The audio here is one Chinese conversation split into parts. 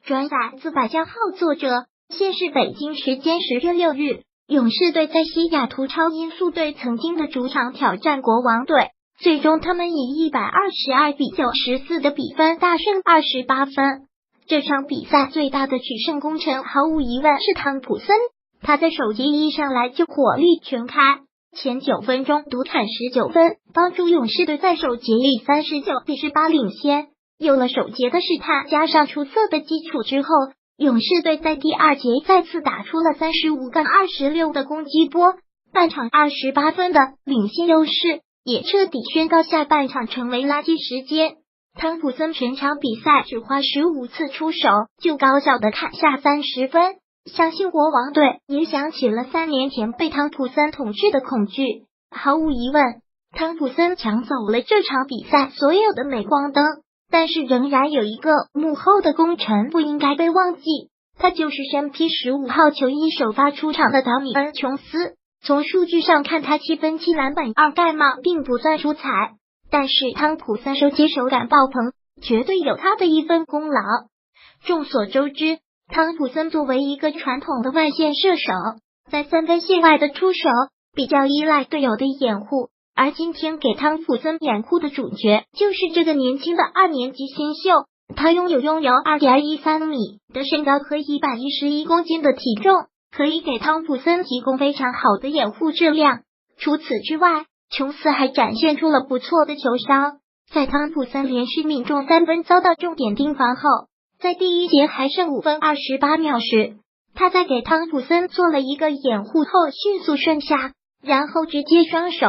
转载自百家号作者。现是北京时间10月6日，勇士队在西雅图超音速队曾经的主场挑战国王队，最终他们以122-94的比分大胜28分。这场比赛最大的取胜功臣毫无疑问是汤普森，他在首节一上来就火力全开，前9分钟独砍19分，帮助勇士队在首节以39-18领先。有了首节的试探，加上出色的基础之后，勇士队在第2节再次打出了35-26的攻击波，半场28分的领先优势也彻底宣告下半场成为垃圾时间。汤普森全场比赛只花15次出手就高效的砍下30分，相信国王队也想起了3年前被汤普森统治的恐惧。毫无疑问，汤普森抢走了这场比赛所有的镁光灯，但是仍然有一个幕后的功臣不应该被忘记，他就是身披15号球衣首发出场的达米恩·琼斯。从数据上看，他7分7篮板2盖帽并不算出彩，但是汤普森接手感爆棚，绝对有他的一份功劳。众所周知，汤普森作为一个传统的外线射手，在3分线外的出手比较依赖队友的掩护，而今天给汤普森掩护的主角就是这个年轻的2年级新秀。他拥有2.13米的身高和111公斤的体重，可以给汤普森提供非常好的掩护质量。除此之外，琼斯还展现出了不错的球商，在汤普森连续命中3分遭到重点盯防后，在第1节还剩5分28秒时，他在给汤普森做了一个掩护后迅速顺下，然后直接双手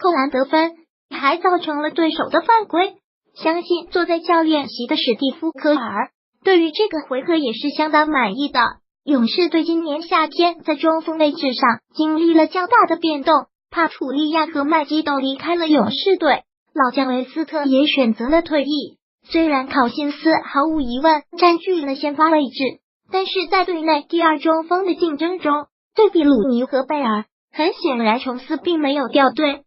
扣篮得分，还造成了对手的犯规。相信坐在教练席的史蒂夫·科尔对于这个回合也是相当满意的。勇士队今年夏天在中锋位置上经历了较大的变动，帕楚利亚和麦基都离开了勇士队，老将维斯特也选择了退役。虽然考辛斯毫无疑问占据了先发位置，但是在队内第2中锋的竞争中，对比鲁尼和贝尔，很显然琼斯并没有掉队。